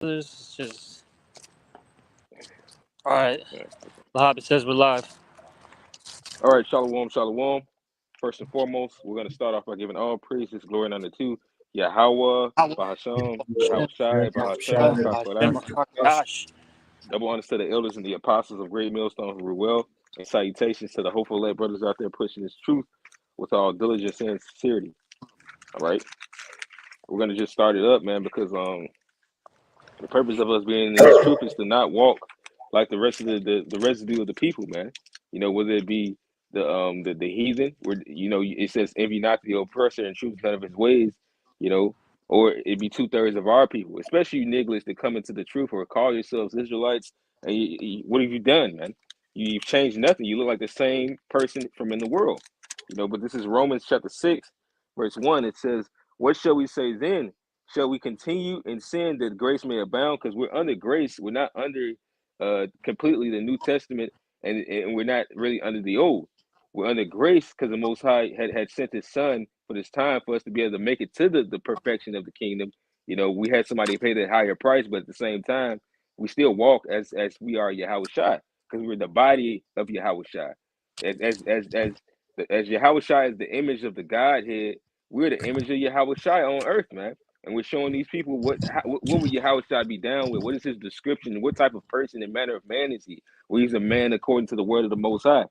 This is just all right. Yeah. The Hobbit says we're live. All right, shalom, shalom. First and foremost, we're going to start off by giving all praises, glory, and honor to Yahweh, Bahasham, Yahweh Shai, Bahashem, Kakwadash. Gosh, Double honors to the elders and the apostles of Great Millstone who rule well, and salutations to the hopeful led brothers out there pushing this truth with all diligence and sincerity. All right, we're going to just start it up, man, because the purpose of us being in this truth is to not walk like the rest of the residue of the people, man. You know, whether it be the heathen, where it says envy not the oppressor and truth none of his ways, you know, or it be 2/3 of our people, especially you niggas that come into the truth or call yourselves Israelites. And what have you done, man? You've changed nothing. You look like the same person from in the world, you know. But this is Romans chapter 6, verse 1. It says, "What shall we say then? Shall we continue in sin that grace may abound?" Because we're under grace. We're not under completely the New Testament, and we're not really under the old. We're under grace because the Most High had sent His Son for this time for us to be able to make it to the perfection of the kingdom. You know, we had somebody pay the higher price, but at the same time, we still walk as we are Yahweh Shai because we're the body of Yahweh Shai. As Yahweh Shai is the image of the Godhead, we're the image of Yahweh Shai on earth, man. And we're showing these people what would Yahweh Shai be down with? What is his description? What type of person and manner of man is he? Well, he's a man according to the word of the Most High.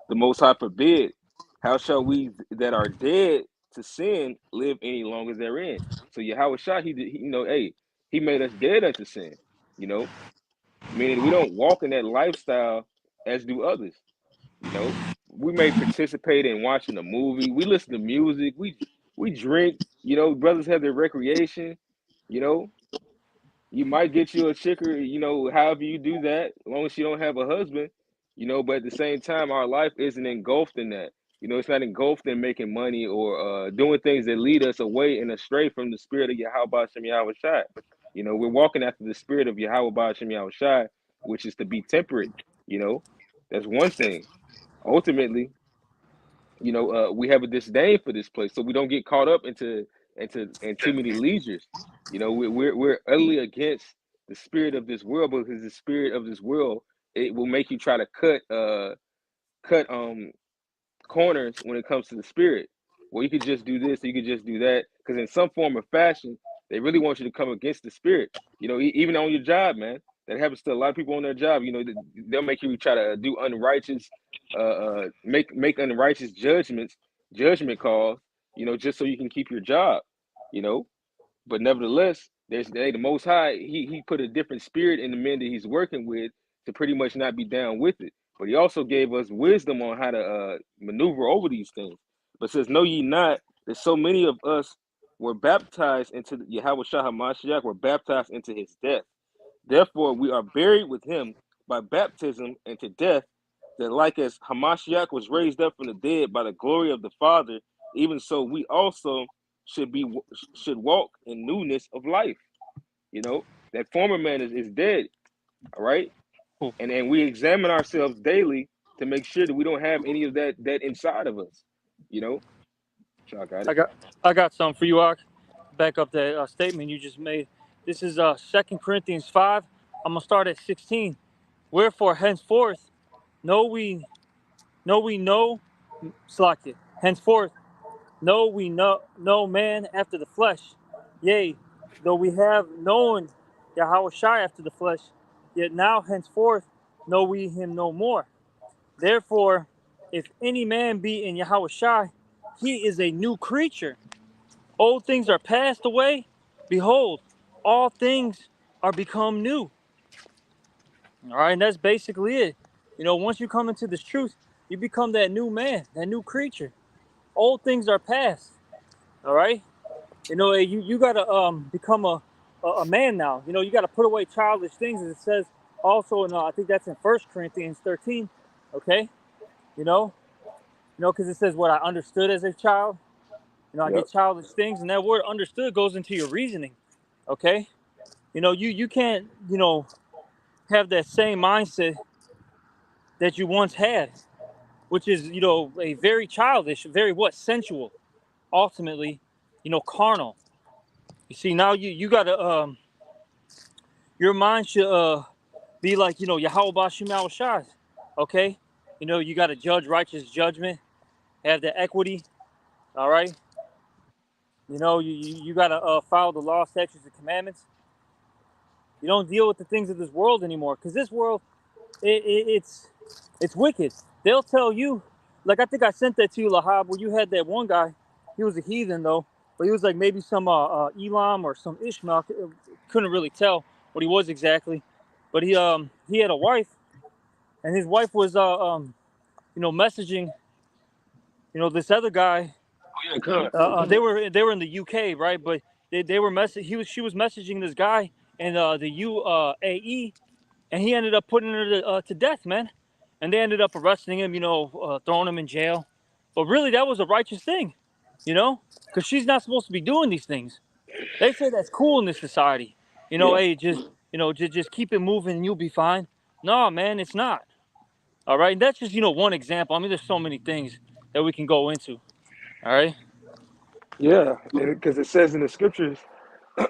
The Most High forbid. How shall we that are dead to sin live any longer therein? So Yahweh Shai, hey, he made us dead unto sin. You know, meaning we don't walk in that lifestyle as do others. You know, we may participate in watching a movie. We listen to music. We drink. You know, brothers have their recreation. You know, you might get you a chicker. You know, however you do that, as long as you don't have a husband. You know, but at the same time, our life isn't engulfed in that. You know, it's not engulfed in making money or doing things that lead us away and astray from the spirit of Yahweh Shem Yahweh Shai. You know, we're walking after the spirit of Yahweh Shem Yahweh Shai, which is to be temperate. You know, that's one thing. Ultimately, we have a disdain for this place, so we don't get caught up into too many leisures. You know, we're utterly against the spirit of this world because the spirit of this world, it will make you try to cut corners when it comes to the spirit. Well, you could just do this, you could just do that, because in some form or fashion, they really want you to come against the spirit. You know, even on your job, man. That happens to a lot of people on their job. You know, they'll make you try to do unrighteous, make unrighteous judgment calls. You know, just so you can keep your job. You know, but nevertheless, the Most High. He put a different spirit in the men that he's working with to pretty much not be down with it. But he also gave us wisdom on how to maneuver over these things. But says, "Know ye not that so many of us were baptized into Yahweh Shah HaMashiach, were baptized into his death. Therefore, we are buried with him by baptism into death, that like as Hamashiach was raised up from the dead by the glory of the Father, even so we also should be should walk in newness of life." You know, that former man is dead, all right? cool. And we examine ourselves daily to make sure that we don't have any of that inside of us. You know, y'all got I it. got I got something for you, Ak. Back up that statement you just made. This is 2 Corinthians 5. I'm gonna start at 16. Wherefore henceforth know we know Slakia. Henceforth know we know no man after the flesh. Yea, though we have known Yahweh Shai after the flesh, yet now henceforth know we him no more. Therefore, if any man be in Yahweh Shai, he is a new creature. Old things are passed away. Behold, all things are become new. All right, and that's basically it. You know, once you come into this truth, you become that new man, that new creature. Old things are past. All right, you know, you gotta become a man now. You know, you gotta put away childish things, as it says also in I think that's in 1 Corinthians 13. Okay, you know, because it says what I understood as a child. You know, I Yep. get childish things, and that word understood goes into your reasoning. Okay, you know, you can't have that same mindset that you once had, which is a very childish, very what sensual, ultimately, carnal. You see, now you gotta your mind should be like, Yahweh Bashim Al Shai. Okay? You got to judge righteous judgment, have the equity, all right? You got to follow the law, statutes, and commandments. You don't deal with the things of this world anymore, because this world, it's wicked. They'll tell you, like I think I sent that to you, Lahab, where you had that one guy. He was a heathen though, but he was like maybe some Elam or some Ishmael. Couldn't really tell what he was exactly, but he had a wife, and his wife was messaging this other guy. Oh, yeah, come. They were in the UK, right? But they were she was messaging this guy in the UAE, and he ended up putting her to death, man. And they ended up arresting him, throwing him in jail. But really, that was a righteous thing, because she's not supposed to be doing these things. They say that's cool in this society. Yeah. Hey, just keep it moving and you'll be fine. No, man, it's not. All right, and that's just one example. I mean, there's so many things that we can go into. All right. Yeah, because it says in the scriptures,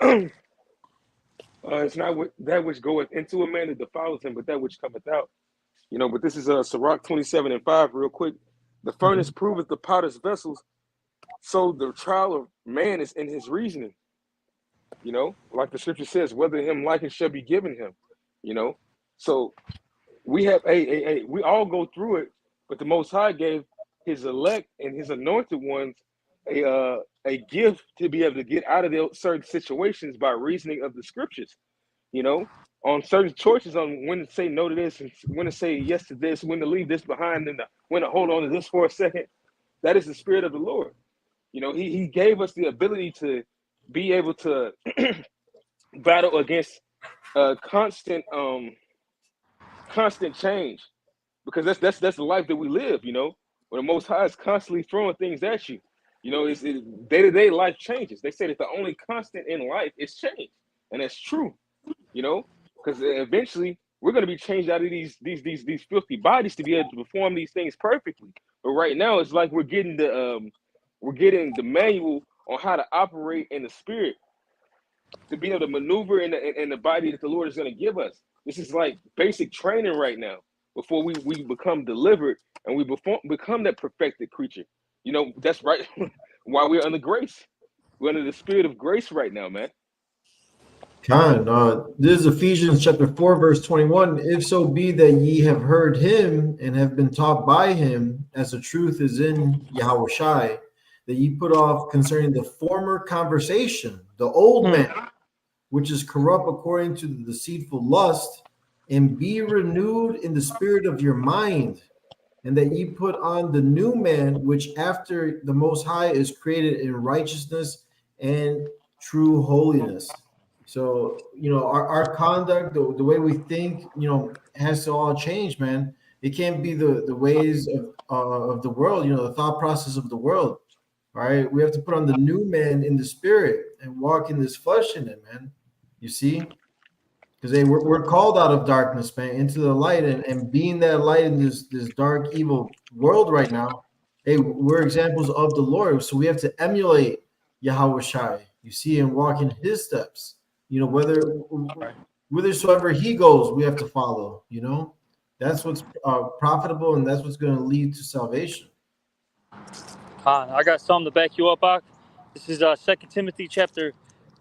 it's not that which goeth into a man that defiles him, but that which cometh out. But this is Sirach 27:5, real quick. The furnace proveth the potter's vessels, so the trial of man is in his reasoning. Like the scripture says, whether him liking shall be given him. So we have we all go through it, but the Most High gave his elect and his anointed ones a gift to be able to get out of their certain situations by reasoning of the scriptures. On certain choices, on when to say no to this and when to say yes to this, when to leave this behind, and when to hold on to this for a second. That is the Spirit of the Lord. He gave us the ability to be able to battle against constant change, because that's the life that we live. Where the Most High is constantly throwing things at you. It's day-to-day life changes. They say that the only constant in life is change, and that's true. Because eventually we're going to be changed out of these filthy bodies to be able to perform these things perfectly. But right now, it's like we're getting the manual on how to operate in the spirit to be able to maneuver in the body that the Lord is going to give us. This is like basic training right now before we become delivered and we become that perfected creature. That's right. Why we're under grace. We're under the spirit of grace right now, man. This is Ephesians chapter 4, verse 21. If so be that ye have heard him and have been taught by him, as the truth is in Yahweh Shai, that ye put off concerning the former conversation, the old man, which is corrupt according to the deceitful lust, and be renewed in the spirit of your mind, and that ye put on the new man, which after the Most High is created in righteousness and true holiness. So, our conduct, the way we think, has to all change, man. It can't be the ways of the world, the thought process of the world. All right. We have to put on the new man in the spirit and walk in this flesh in it, man. You see? Because we're called out of darkness, man, into the light, and being that light in this dark, evil world right now. Hey, we're examples of the Lord. So we have to emulate Yahweh Shai, you see, and walk in his steps. Whithersoever he goes, we have to follow. That's what's profitable, and that's what's going to lead to salvation. I got something to back you up, Ak. This is 2 Timothy chapter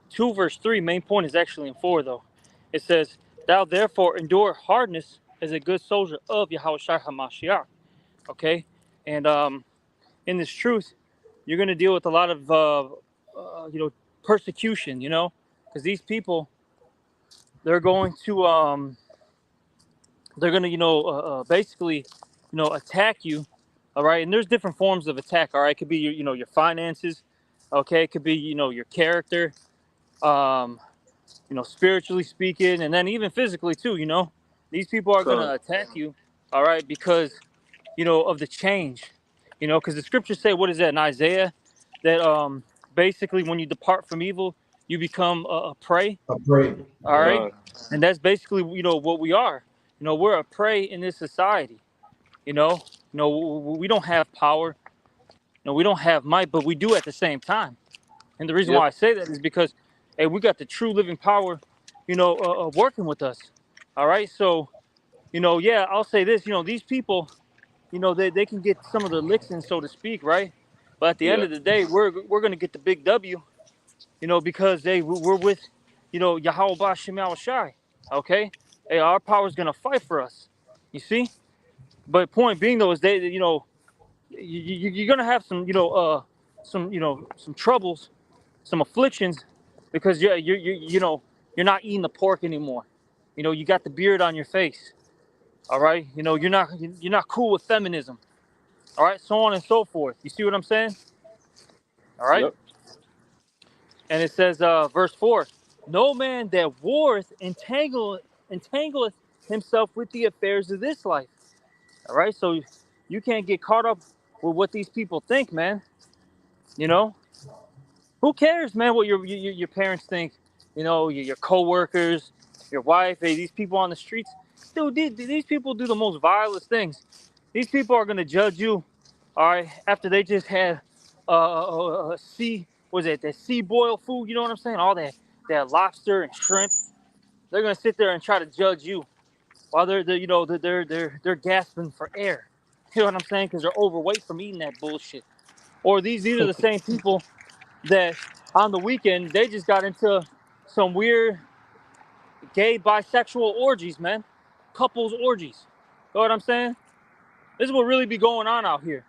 2, verse 3. Main point is actually in 4, though. It says, "Thou therefore endure hardness as a good soldier of Yahweh Shai HaMashiach." Okay, and in this truth, you're going to deal with a lot of persecution. Because these people, they're going to basically attack you. All right, and there's different forms of attack. All right, it could be your finances. Okay, it could be your character. Spiritually speaking, and then even physically too. These people are going to attack you. All right, because of the change. Because the scriptures say, what is that in Isaiah? That basically when you depart from evil, you become a prey. A prey. All right, and that's basically what we are. We're a prey in this society. We don't have power. We don't have might, but we do at the same time. And the reason why I say that is because, hey, we got the true living power working with us. All right. So, yeah, I'll say this, these people, they can get some of their licks in, so to speak, right? But at the end Yeah. of the day, we're going to get the big W, because we're with, Yahweh Bashem Al Shai. Okay. Hey, our power is going to fight for us. You see? But point being, though, is you're going to have some troubles, some afflictions, because you're not eating the pork anymore. You got the beard on your face. All right, you're not cool with feminism. All right, so on and so forth. You see what I'm saying? All right, Yep. and it says, verse 4: No man that warreth entangleth himself with the affairs of this life. All right, so you can't get caught up with what these people think, man. You know, who cares, man? What your parents think? Your coworkers, your wife. Hey, these people on the streets, dude. These people do the most vilest things. These people are gonna judge you, all right, after they just had that sea boiled food? You know what I'm saying? All that lobster and shrimp. They're gonna sit there and try to judge you while they're gasping for air. You know what I'm saying? Because they're overweight from eating that bullshit. Or these are the same people that on the weekend they just got into some weird gay bisexual orgies, man. Couples orgies. You know what I'm saying? This is what really be going on out here.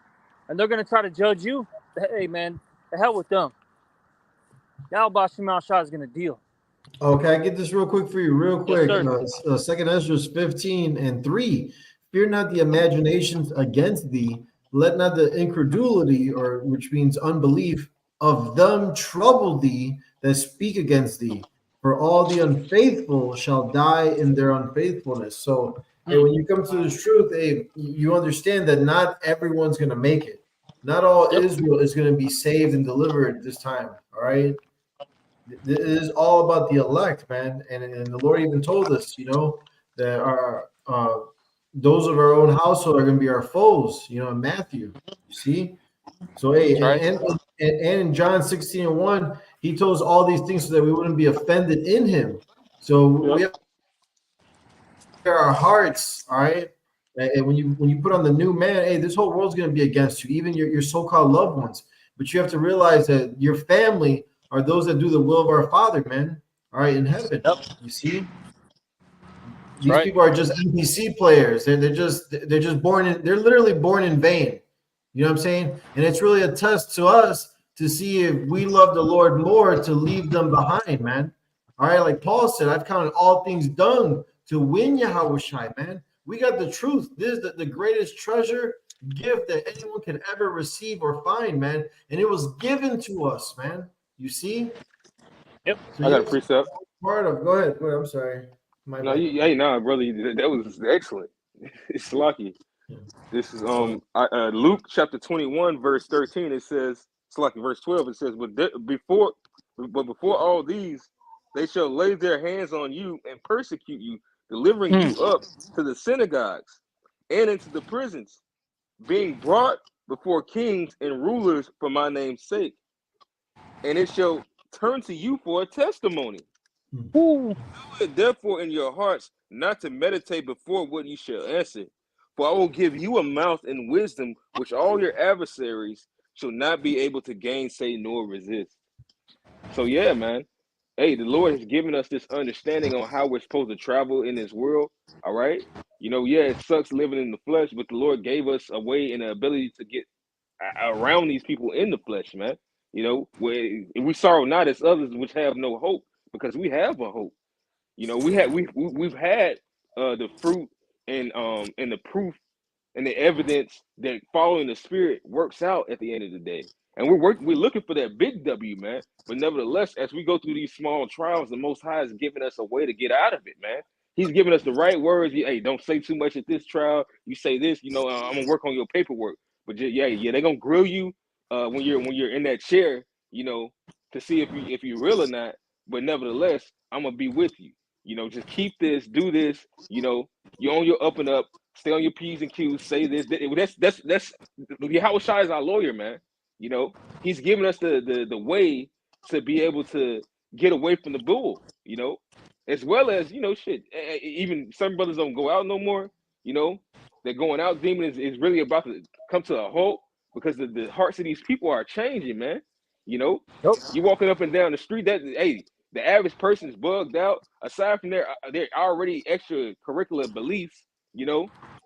And they're gonna try to judge you. Hey man, the hell with them. Now Bashim Al Shah is gonna deal. Okay, I get this real quick for you, real Yes, quick. sir. Second Ezra 15:3. Fear not the imaginations against thee, let not the incredulity, or which means unbelief, of them trouble thee that speak against thee. For all the unfaithful shall die in their unfaithfulness. So, hey, when you come to this truth, hey, you understand that not everyone's gonna make it. Not all Yep. Israel is gonna be saved and delivered this time. All right. It is all about the elect, man. And the Lord even told us, that our those of our own household are going to be our foes, in Matthew. You see? So, hey, That's right. and in John 16:1, he told us all these things so that we wouldn't be offended in him. So we Yep. have our hearts, all right? And when you put on the new man, hey, this whole world's going to be against you, even your so-called loved ones. But you have to realize that your family are those that do the will of our Father, man. All right, in heaven. Yep. You see, That's these right. people are just NPC players. They're just born in. They're literally born in vain. You know what I'm saying? And it's really a test to us to see if we love the Lord more to leave them behind, man. All right, like Paul said, I've counted all things dung to win Yahweh Shai, man. We got the truth. This is the greatest treasure gift that anyone can ever receive or find, man. And it was given to us, man. You see? Yep. So I got a yes, precept. part of. Go ahead. I'm sorry. My No, bad. hey, nah, brother, that was excellent. It's lucky. Yeah. This is So Luke chapter 21 verse 13. It says it's like verse 12. It says, before all these, they shall lay their hands on you and persecute you, delivering Hmm. you up to the synagogues and into the prisons, being brought before kings and rulers for my name's sake, and it shall turn to you for a testimony. Ooh. Therefore, in your hearts, not to meditate before what you shall answer. For I will give you a mouth and wisdom, which all your adversaries shall not be able to gainsay nor resist. So, yeah, man. Hey, the Lord has given us this understanding on how we're supposed to travel in this world. All right. Yeah, it sucks living in the flesh, but the Lord gave us a way and the ability to get around these people in the flesh, man. Where we sorrow not as others which have no hope, because we have a hope. We've had the fruit and the proof and the evidence that following the spirit works out at the end of the day. And we're looking for that big W, man. But nevertheless, as we go through these small trials, the Most High is giving us a way to get out of it, man. He's giving us the right words. Hey, don't say too much at this trial. You say this, I'm gonna work on your paperwork. But yeah, they're gonna grill you when you're in that chair, to see if you're real or not. But nevertheless, I'm gonna be with you. Just keep this, do this. You're on your up and up. Stay on your P's and Q's. Say this. That's Yahweh Shai is our lawyer, man. He's giving us the way to be able to get away from the bull. as well as, shit. Even some brothers don't go out no more. They're going out. Demon is really about to come to a halt because the hearts of these people are changing, man. Yep. You walking up and down the street. The average person's bugged out. Aside from their already extracurricular beliefs,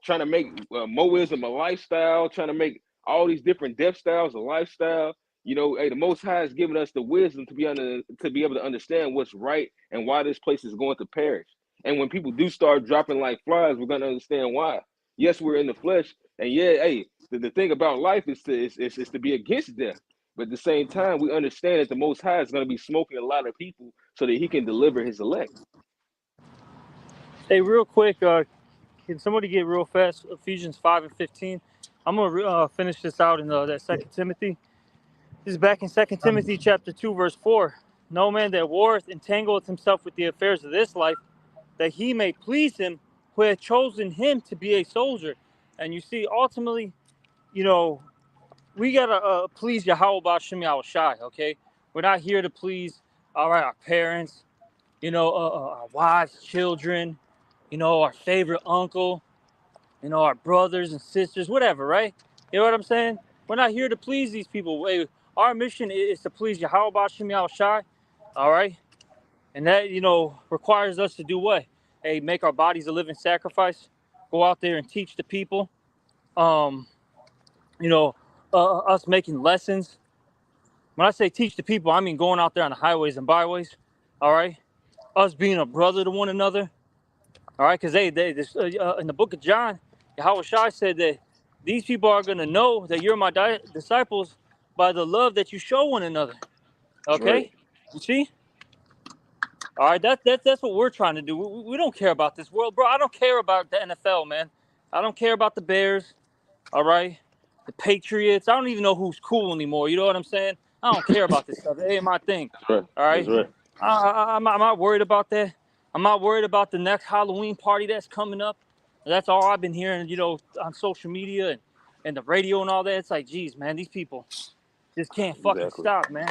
trying to make Moism a lifestyle, trying to make all these different death styles a lifestyle. The Most High has given us the wisdom to be able to understand what's right and why this place is going to perish. And when people do start dropping like flies, we're gonna understand why. Yes, we're in the flesh, and the thing about life is to be against death. But at the same time, we understand that the Most High is going to be smoking a lot of people so that He can deliver His elect. Hey, real quick, can somebody get real fast Ephesians 5:15? I'm gonna finish this out in that 2 Timothy. This is back in 2 Timothy chapter 2, verse 4. No man that warreth entangleth himself with the affairs of this life, that he may please him who hath chosen him to be a soldier. And you see, ultimately, we gotta please Yahweh B'Shem Yahushai, okay? We're not here to please, our parents, our wives, children, our favorite uncle, our brothers and sisters, whatever, right? You know what I'm saying? We're not here to please these people. Our mission is to please Yahweh B'Shem Yahushai, all right? And that, requires us to do what? Hey, make our bodies a living sacrifice, go out there and teach the people. Us making lessons. When I say teach the people, I mean going out there on the highways and byways, all right? Us being a brother to one another, all right? Because in the book of John, Yahweh Shai said that these people are going to know that you're my disciples by the love that you show one another, okay? Right. You see? All right, that's what we're trying to do. We don't care about this world, bro. I don't care about the NFL, man. I don't care about the Bears, all right? The Patriots. I don't even know who's cool anymore. You know what I'm saying? I don't care about this stuff. It ain't my thing. That's right. All right. That's right. I'm not worried about that. I'm not worried about the next Halloween party that's coming up. That's all I've been hearing, on social media and the radio and all that. It's like, geez, man, these people just can't fucking stop, man.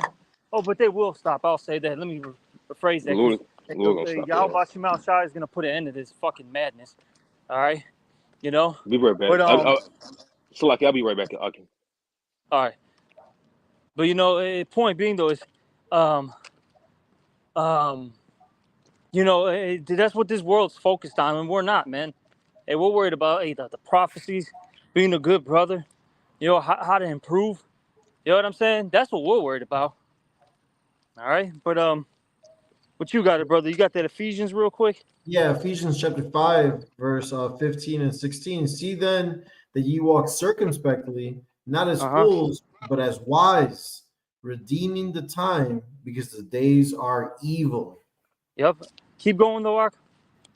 Oh, but they will stop. I'll say that. Let me rephrase that. Lord gonna Yahweh B'Shem Yahushai is gonna put an end to this fucking madness. All right. Be right back. But So like I'll be right back. Okay. all right. But point being though is, that's what this world's focused on, and we're not, man. Hey, we're worried about the prophecies, being a good brother, how to improve. You know what I'm saying? That's what we're worried about. All right, but what you got, brother? You got that Ephesians real quick? Yeah, Ephesians chapter 5, verse 15 and 16. See then that ye walk circumspectly, not as fools, but as wise, redeeming the time, because the days are evil. Yep. Keep going, though, Ark.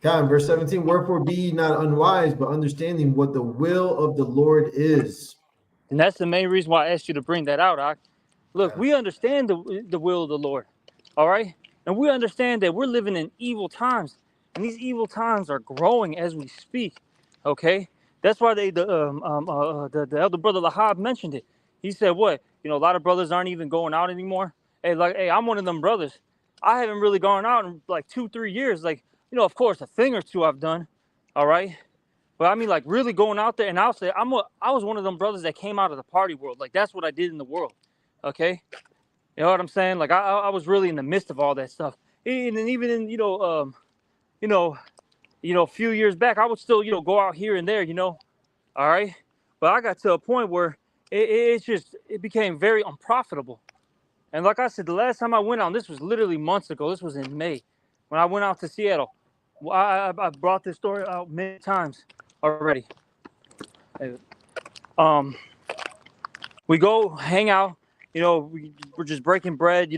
God, verse 17, wherefore be ye not unwise, but understanding what the will of the Lord is. And that's the main reason why I asked you to bring that out, Ark. Look, we understand the will of the Lord, all right? And we understand that we're living in evil times, and these evil times are growing as we speak, okay? That's why the elder brother Lahab mentioned it. He said, what? A lot of brothers aren't even going out anymore. Hey, I'm one of them brothers. I haven't really gone out in like 2-3 years. Like, of course, a thing or two I've done, all right? But I mean, like, really going out there, and I'll say I was one of them brothers that came out of the party world. Like, that's what I did in the world, okay? You know what I'm saying? Like, I was really in the midst of all that stuff. And then even in, a few years back, I would still, go out here and there, all right? But I got to a point where it became very unprofitable. And like I said, the last time I went out, this was literally months ago. This was in May when I went out to Seattle. I brought this story out many times already. We go hang out, we're just breaking bread,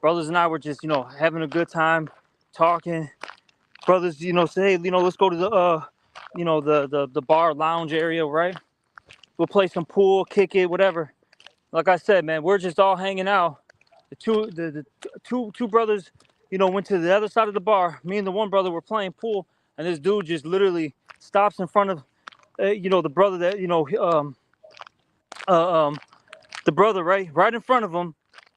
brothers and I were just, having a good time, talking. Brothers, say, hey, let's go to the bar lounge area, right? We'll play some pool, kick it, whatever. Like I said, man, we're just all hanging out. The two brothers, went to the other side of the bar. Me and the one brother were playing pool, and this dude just literally stops in front of, the brother that, the brother right in front of him,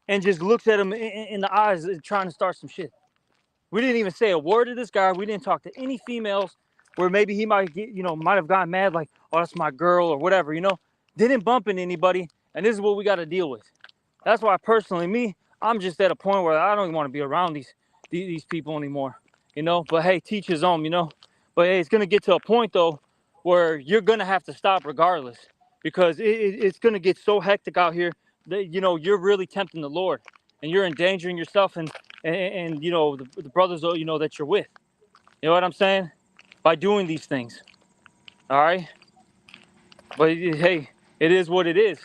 and just looks at him in the eyes, trying to start some shit. We didn't even say a word to this guy. We didn't talk to any females where maybe he might get, might have gotten mad like, oh, that's my girl or whatever, Didn't bump into anybody. And this is what we got to deal with. That's why personally, I'm just at a point where I don't even want to be around these people anymore, But hey, teach his own, But hey, it's going to get to a point, though, where you're going to have to stop regardless because it's going to get so hectic out here that, you're really tempting the Lord and you're endangering yourself and the brothers, that you're with. You know what I'm saying? By doing these things. All right? But hey, it is what it is.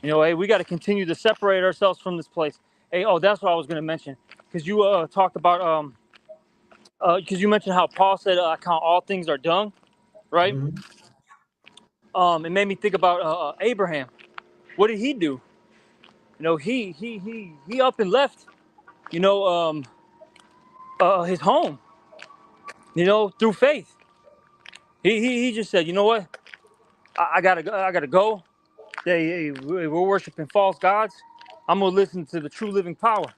Hey, we got to continue to separate ourselves from this place. Hey, that's what I was going to mention. Because you talked about, because you mentioned how Paul said, I count all things are dung, right? Mm-hmm. It made me think about Abraham. What did he do? He up and left, his home, through faith. He just said, you know what? I gotta go. We're worshiping false gods. I'm gonna listen to the true living power,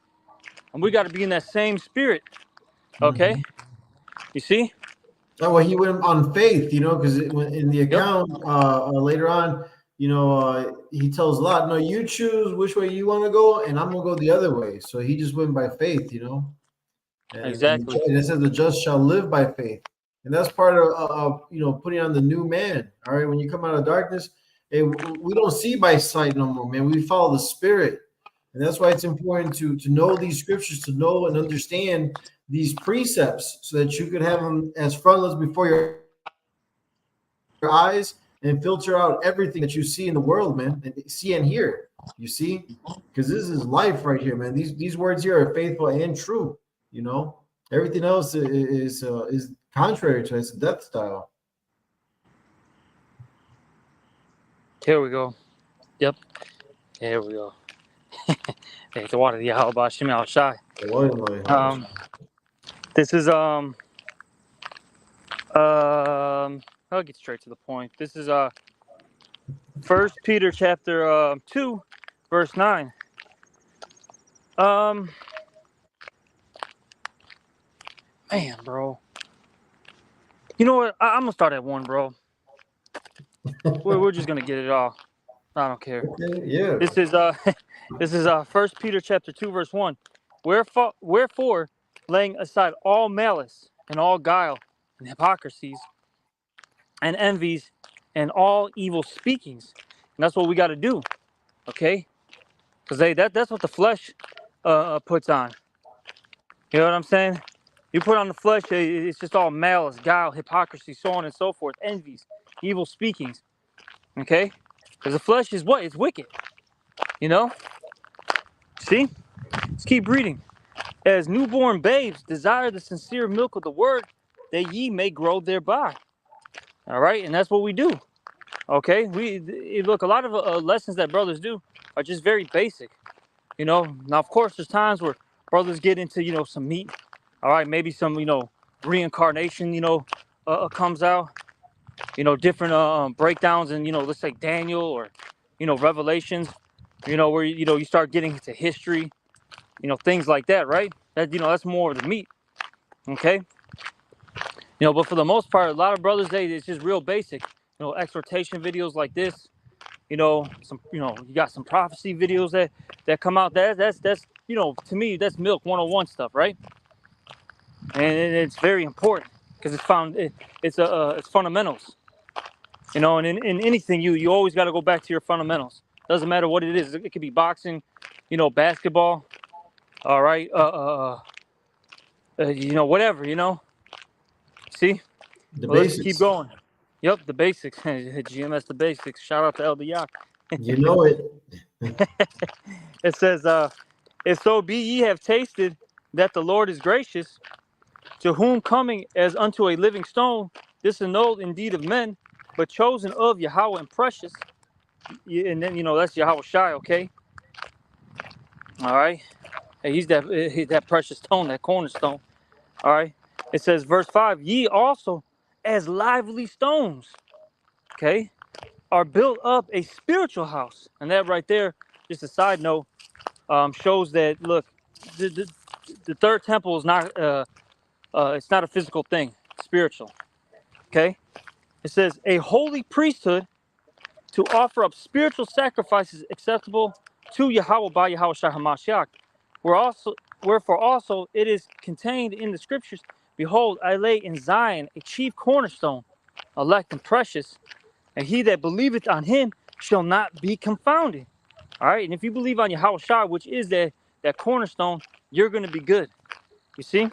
and we got to be in that same spirit. Okay, Mm-hmm. you see? Oh, well, he went on faith, because in the Yep, account later on, he tells Lot, no, you choose which way you want to go, and I'm gonna go the other way. So he just went by faith. And exactly. it says the just shall live by faith, and that's part of putting on the new man. All right, when you come out of darkness, hey, we don't see by sight no more, man. We follow the Spirit, and that's why it's important to know these scriptures, to know and understand these precepts, so that you could have them as frontlets before your eyes and filter out everything that you see in the world, man, and see and hear. You see, because this is life right here, man. These words here are faithful and true. You know, everything else is contrary to it. It's a death style. Here we go. Yep. Here we go. Hey, the water, yeah, how about Shimei Shai? This is I'll get straight to the point. This is First Peter chapter 2, verse 9. Man, bro. You know what? I'm gonna start at 1, bro. We're just gonna get it all. I don't care. Okay, yeah. This is this is First Peter chapter 2, verse 1. Wherefore, laying aside all malice and all guile and hypocrisies and envies and all evil speakings, and that's what we got to do, okay? Because that's what the flesh puts on. You know what I'm saying? You put on the flesh, it's just all malice, guile, hypocrisy, so on and so forth, envies, evil speakings, okay? Because the flesh is what? It's wicked, See? Let's keep reading. As newborn babes, desire the sincere milk of the word, that ye may grow thereby. All right, and that's what we do. Okay, look. A lot of lessons that brothers do are just very basic. Now of course there's times where brothers get into some meat. All right, maybe some reincarnation comes out. Different breakdowns and let's say Daniel or Revelations. Where you start getting into history. Things like that, right? That's more of the meat. Okay. But for the most part, a lot of brothers, it's just real basic. Exhortation videos like this. Some, you got some prophecy videos that come out. That's to me, that's milk 101 stuff, right? And it's very important because it's fundamentals. And in anything, you always got to go back to your fundamentals. Doesn't matter what it is. It could be boxing, basketball. All right. Whatever. See. Let's keep going. Yep, the basics. GMS, the basics. Shout out to El Yak. You know it. It says, if so be ye have tasted that the Lord is gracious, to whom coming as unto a living stone, disannulled indeed of men, but chosen of Yahweh and precious. And then, that's Yahweh Shai, okay? All right. Hey, he's that precious stone, that cornerstone. All right. It says, verse 5, ye also as lively stones, okay, are built up a spiritual house. And that right there, just a side note, shows that, look, the the third temple is not it's not a physical thing, spiritual. Okay, it says a holy priesthood to offer up spiritual sacrifices acceptable to Yahweh by Yahweh Shai HaMashiach. Wherefore also it is contained in the scriptures, behold, I lay in Zion a chief cornerstone, elect and precious, and he that believeth on him shall not be confounded. All right, and if you believe on Yahweh Shai, which is that cornerstone, you're going to be good. You see?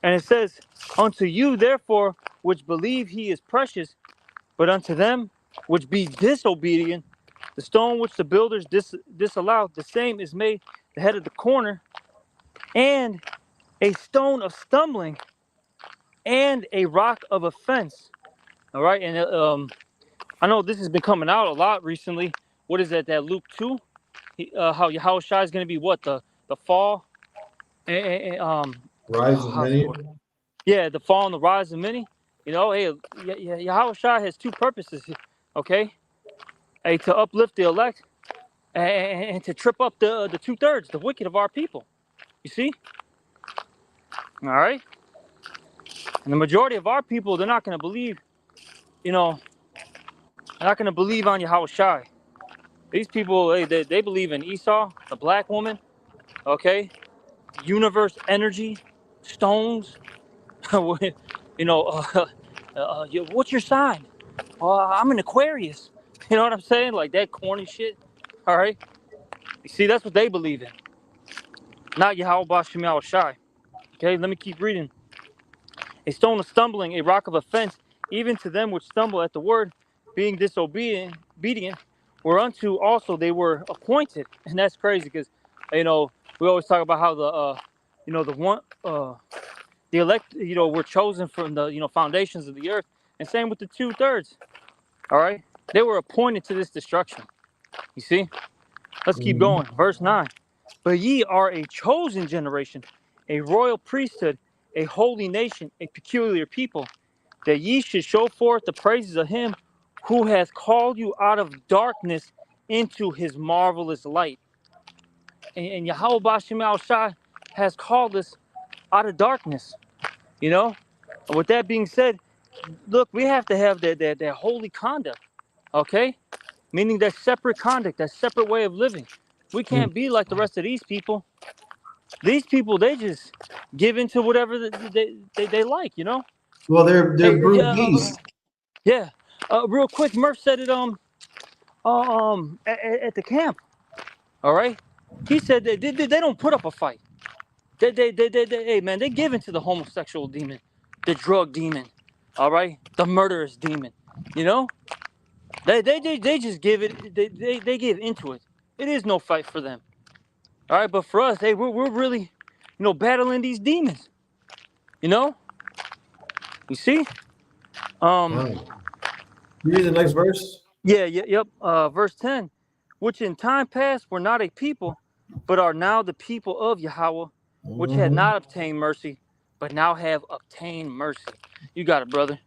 And it says, unto you therefore which believe he is precious, but unto them which be disobedient, the stone which the builders disallowed, the same is made the head of the corner, and a stone of stumbling, and a rock of offense. All right, and I know this has been coming out a lot recently. What is that Luke 2? How Yahweh Shai is going to be what? The fall? Rise of many. Yeah, the fall and the rise of many. You know, hey, Yahweh Shai has two purposes, okay? Hey, to uplift the elect and to trip up the 2/3, the wicked of our people. You see? All right? And the majority of our people, they're not going to believe, you know, they're not going to believe on Yahweh Shai. These people, they believe in Esau, the black woman, okay? Universe energy, stones, you know, what's your sign? I'm an Aquarius. You know what I'm saying? Like that corny shit. All right? You see, that's what they believe in. Not Yahweh Bashem Yahweh Shai. Okay, let me keep reading. A stone of stumbling, a rock of offense, even to them which stumble at the word, being disobedient, whereunto also they were appointed. And that's crazy because, you know, we always talk about how the elect, you know, were chosen from the, you know, foundations of the earth. And same with the 2/3. All right? They were appointed to this destruction. You see? Let's keep going. Verse 9. But ye are a chosen generation, a royal priesthood, a holy nation, a peculiar people, that ye should show forth the praises of him who hath called you out of darkness into his marvelous light. And Yahweh Bashem Al Shai has called us out of darkness. You know? And with that being said, look, we have to have that holy conduct, okay? Meaning that separate conduct, that separate way of living. We can't be like the rest of these people. These people, they just give into whatever they like, you know? Well, they're brute beasts. Yeah. Real quick, Murph said it at the camp. All right? He said they don't put up a fight. Hey, man, they give into the homosexual demon, the drug demon, all right? The murderous demon, you know? They just give it, they give into it. It is no fight for them. All right, but for us, hey, we're really, you know, battling these demons. You know? You see? Read the next verse. Yep. Verse 10. Which in time past were not a people, but are now the people of Yahweh, which had not obtained mercy, but now have obtained mercy. You got it, brother.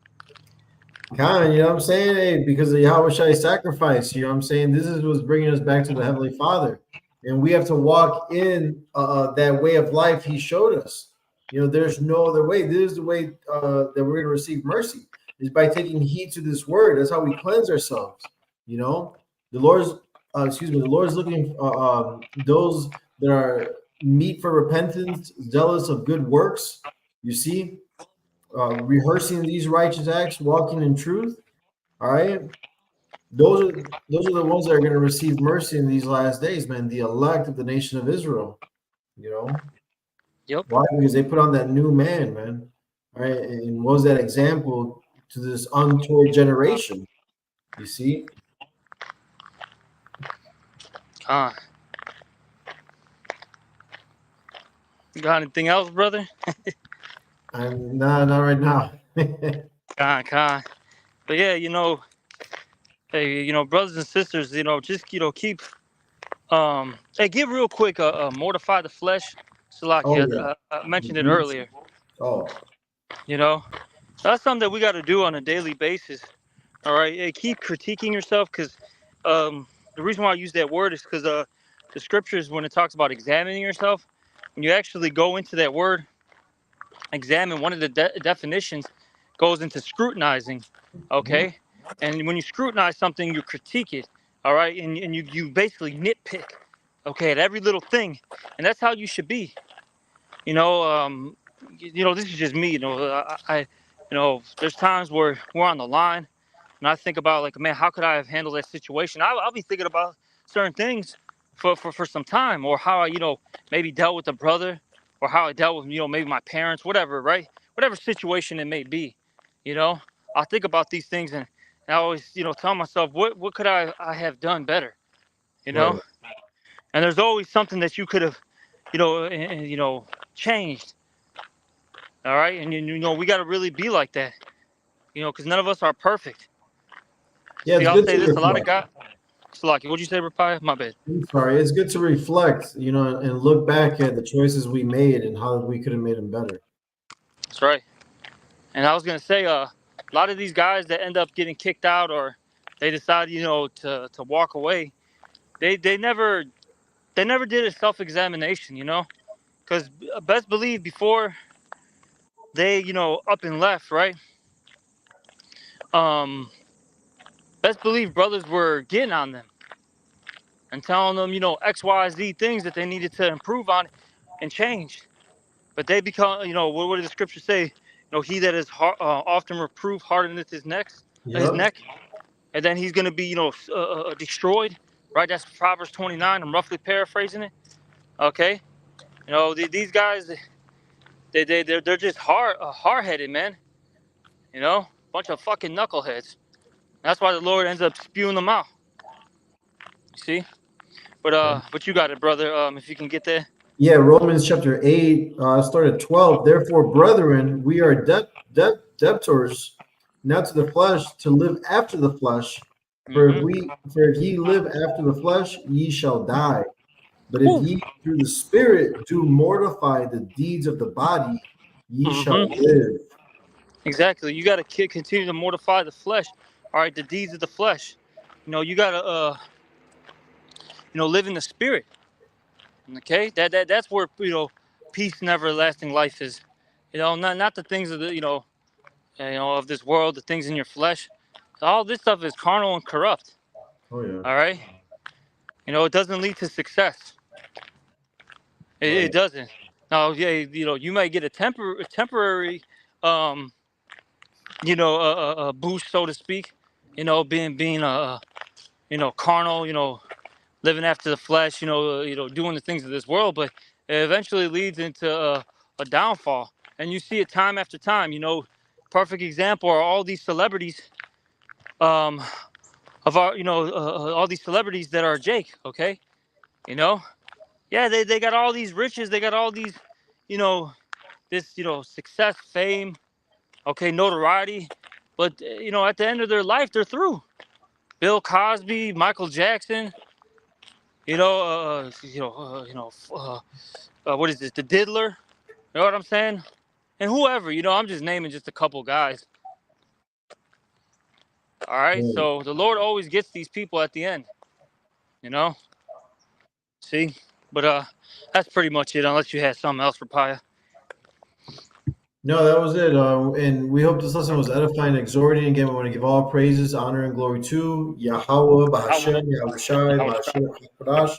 Kind, you know what I'm saying? Hey, because of Yahweh Shai's sacrifice, you know what I'm saying? This is what's bringing us back to the Heavenly Father. And we have to walk in that way of life he showed us. You know, there's no other way. This is the way that we're going to receive mercy, is by taking heed to this word. That's how we cleanse ourselves. You know, the Lord's, the Lord's looking those that are meet for repentance, zealous of good works. You see? Rehearsing these righteous acts, walking in truth. All right, those are the ones that are going to receive mercy in these last days, man. The elect of the nation of Israel. You know, Yep. Why? Because they put on that new man, man. All right, and what was that example to this untoward generation? You see. You got anything else, brother? I'm not right now. Con. But yeah, you know, hey, you know, brothers and sisters, you know, just, you know, keep hey, give real quick mortify the flesh. Salakia, I mentioned it earlier. Oh. You know, that's something that we got to do on a daily basis. All right, hey, keep critiquing yourself, because the reason why I use that word is because the scriptures, when it talks about examining yourself, when you actually go into that word, examine, one of the definitions goes into scrutinizing, okay? And when you scrutinize something, you critique it, all right? And you basically nitpick, okay, at every little thing. And that's how you should be. You know, this is just me, there's times where we're on the line and I think about, like, man, how could I have handled that situation? I'll be thinking about certain things for some time, or how I, maybe dealt with a brother, or how I dealt with, maybe my parents, whatever, right? Whatever situation it may be, I'll think about these things, and I always, tell myself, what could I have done better, Right. And there's always something that you could have, changed. All right, and we got to really be like that, because none of us are perfect. Yeah, See, it's I'll good say to this: a lot of reflect. guys. Salaki, what'd you say, Rapaya? My bad. I'm sorry. It's good to reflect, and look back at the choices we made and how we could have made them better. That's right. And I was gonna say, a lot of these guys that end up getting kicked out, or they decide, to walk away, they never did a self-examination, because best believe before they, up and left, right? Best believe brothers were getting on them and telling them, X, Y, Z things that they needed to improve on and change. But they become, what did the scripture say? He that is often reproved hardeneth his neck, Yep. and then he's going to be, destroyed, right? That's Proverbs 29. I'm roughly paraphrasing it. Okay, these guys, they're just hard-headed, man. Bunch of fucking knuckleheads. That's why the Lord ends up spewing them out. You see? But you got it, brother. If you can get there. Yeah, Romans chapter 8, start at 12. Therefore, brethren, we are debtors, not to the flesh, to live after the flesh. For if ye live after the flesh, ye shall die. But if ye through the Spirit do mortify the deeds of the body, ye shall live. Exactly. You got to continue to mortify the flesh. All right, the deeds of the flesh. You got to, live in the Spirit. Okay, that's where peace and everlasting life is. Not the things of the of this world, the things in your flesh. All this stuff is carnal and corrupt. Oh yeah. All right. It doesn't lead to success. It doesn't. Now, yeah, you might get a temporary, a boost, so to speak. Being carnal. Living after the flesh. Doing the things of this world, but it eventually leads into a downfall, and you see it time after time. Perfect example are all these celebrities. Of our, all these celebrities that are Jake. Okay, yeah, they got all these riches, they got all these, this, success, fame, okay, notoriety, but at the end of their life, they're through. Bill Cosby, Michael Jackson, what is this? The Diddler, you know what I'm saying? And whoever, I'm just naming just a couple guys. All right, so the Lord always gets these people at the end, See, but that's pretty much it. Unless you had something else, Rapaya. No, that was it. And we hope this lesson was edifying and exhorting. Again, we want to give all praises, honor, and glory to Yahweh, Bahashem, Yahushai, Bahashem, HaKadosh.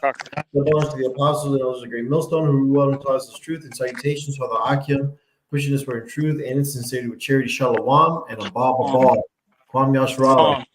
The belongs to the apostles and elders of the great millstone who rule and taught us the truth, and salutations for the Akim, pushing us for in truth and in sincerity with charity. Shalom and Abba Kwam Yashra.